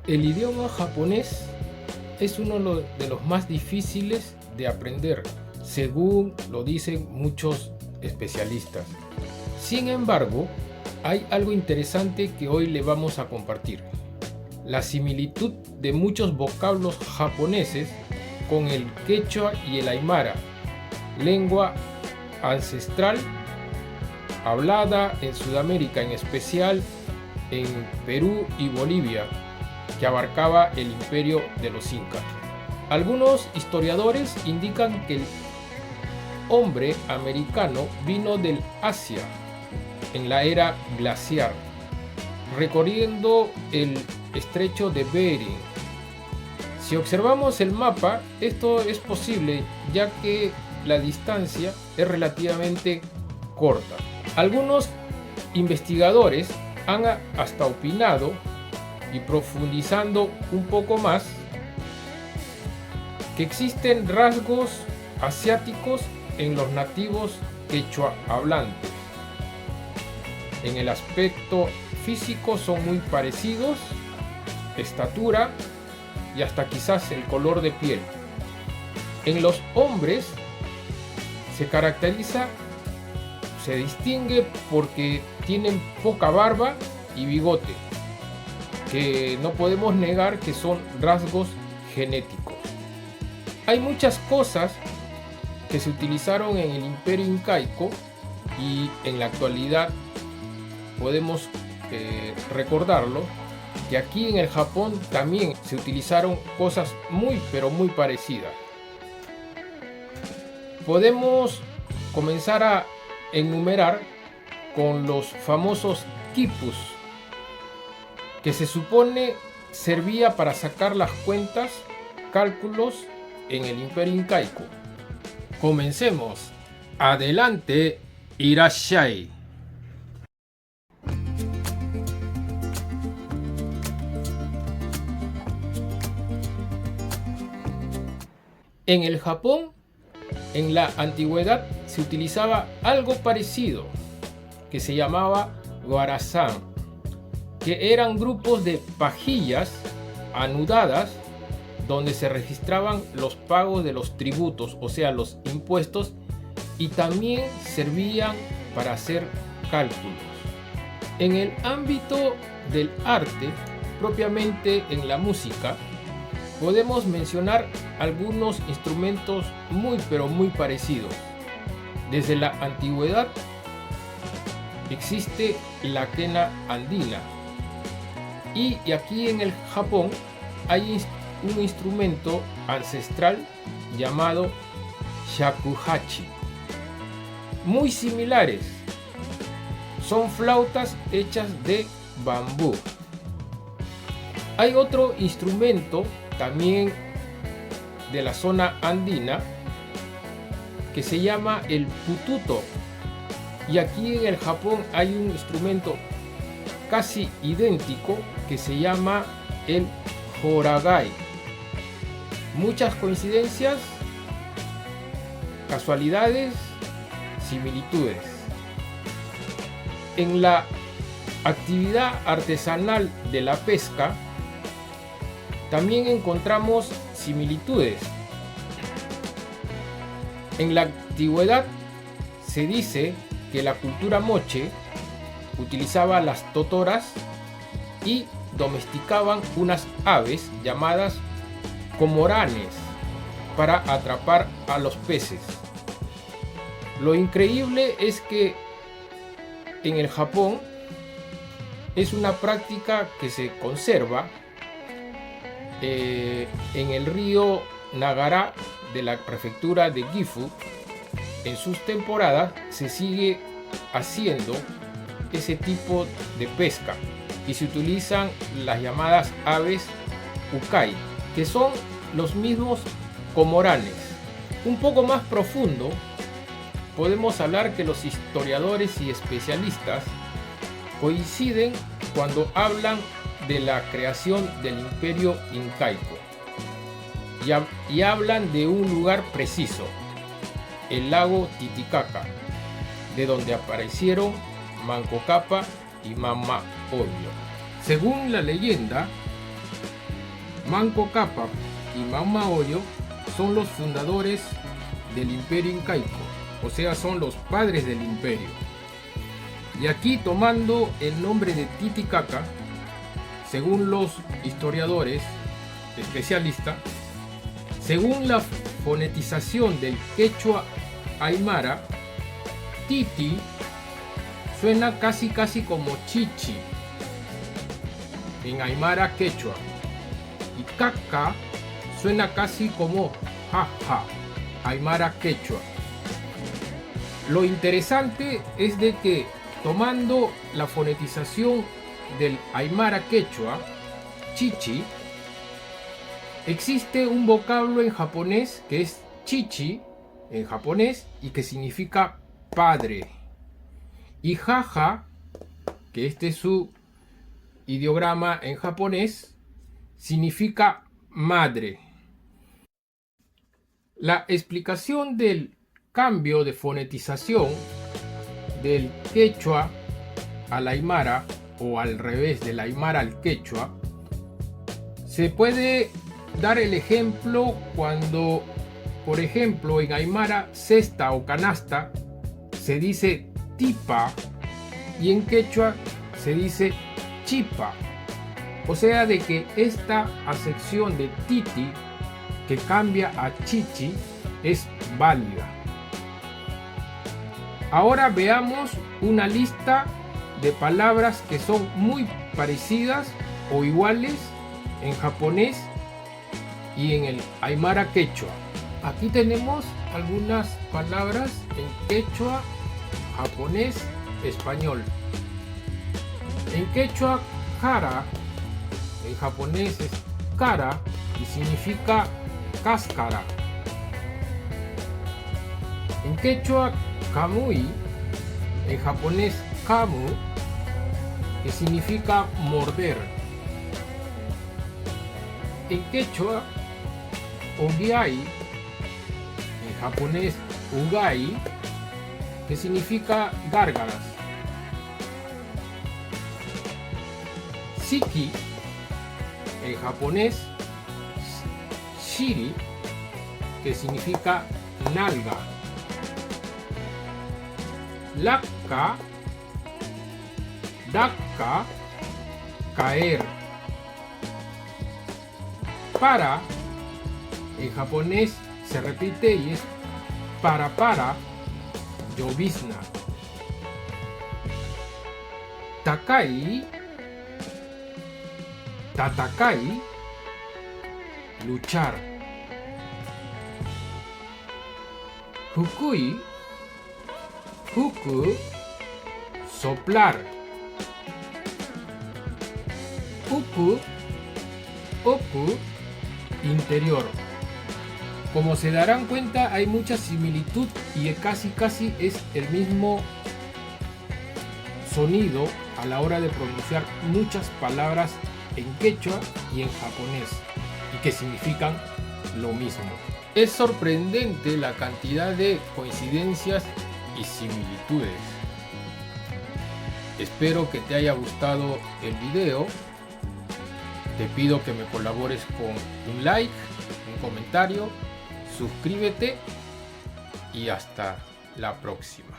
El idioma japonés es uno de los más difíciles de aprender, según lo dicen muchos especialistas. Sin embargo, hay algo interesante que hoy le vamos a compartir: la similitud de muchos vocablos japoneses con el quechua y el aymara, lengua ancestral hablada en Sudamérica, en especial en Perú y Bolivia, que abarcaba el imperio de los incas. Algunos historiadores indican que el hombre americano vino del Asia en la era glaciar, recorriendo el estrecho de Bering. Si observamos el mapa, esto es posible, ya que la distancia es relativamente corta. Algunos investigadores han hasta opinado, y profundizando un poco más, que existen rasgos asiáticos en los nativos quechua hablantes. En el aspecto físico son muy parecidos, estatura y hasta quizás el color de piel. En los hombres se distingue porque tienen poca barba y bigote, que no podemos negar que son rasgos genéticos. Hay muchas cosas que se utilizaron en el imperio incaico y en la actualidad podemos recordarlo, que aquí en el Japón también se utilizaron cosas muy pero muy parecidas. Podemos comenzar a enumerar con los famosos quipus, que se supone servía para sacar las cuentas, cálculos en el imperio incaico. Comencemos. Adelante, irashai. En el Japón, en la antigüedad, se utilizaba algo parecido, que se llamaba Wara-san, que eran grupos de pajillas anudadas donde se registraban los pagos de los tributos, o sea, los impuestos, y también servían para hacer cálculos. En el ámbito del arte, propiamente en la música, podemos mencionar algunos instrumentos muy pero muy parecidos. Desde la antigüedad existe la quena andina, y aquí en el Japón hay un instrumento ancestral llamado shakuhachi. Muy similares, son flautas hechas de bambú. Hay otro instrumento también de la zona andina que se llama el pututo, y aquí en el Japón hay un instrumento casi idéntico que se llama el horagai. Muchas coincidencias, casualidades, similitudes. En la actividad artesanal de la pesca también encontramos similitudes. En la antigüedad se dice que la cultura moche utilizaba las totoras y domesticaban unas aves llamadas comoranes para atrapar a los peces. Lo increíble es que en el Japón es una práctica que se conserva en el río Nagara de la prefectura de Gifu. En sus temporadas se sigue haciendo ese tipo de pesca y se utilizan las llamadas aves ukai, que son los mismos comoranes. Un poco más profundo, podemos hablar que los historiadores y especialistas coinciden cuando hablan de la creación del imperio incaico y hablan de un lugar preciso, el lago Titicaca, de donde aparecieron Manco Cápac y Mama Odio. Según la leyenda, Manco Cápac y Mama Oyo son los fundadores del imperio incaico, o sea, son los padres del imperio. Y aquí, tomando el nombre de Titicaca, según los historiadores especialistas, según la fonetización del quechua aymara, Titi suena casi como chichi en aymara quechua, y caca suena casi como jaja aymara quechua. Lo interesante es de que, tomando la fonetización del aymara quechua, chichi, existe un vocablo en japonés que es chichi en japonés y que significa padre, y jaja, que este es su ideograma en japonés, significa madre. La explicación del cambio de fonetización del quechua al aymara, o al revés, del aymara al quechua, se puede dar el ejemplo cuando, por ejemplo, en aymara cesta o canasta se dice tipa y en quechua se dice chipa. O sea, de que esta acepción de titi, que cambia a chichi, es válida. Ahora veamos una lista de palabras que son muy parecidas o iguales en japonés y en el aymara quechua. Aquí tenemos algunas palabras en quechua, japonés, español. En quechua, cara, en japonés es cara y significa cáscara. En quechua, kamui, en japonés kamu, que significa morder. En quechua, ogiai, en japonés ugai, que significa gárgaras. Shiki, en japonés shiri, que significa nalga. Lakka, dakka, caer. Para, en japonés se repite y es para, llovizna. Takai, tatakai, luchar. Fukui, fuku, soplar. Uku, oku, interior. Como se darán cuenta, hay mucha similitud y casi es el mismo sonido a la hora de pronunciar muchas palabras en quechua y en japonés, y que significan lo mismo. Es sorprendente la cantidad de coincidencias y similitudes. Espero que te haya gustado el video. Te pido que me colabores con un like, un comentario, suscríbete y hasta la próxima.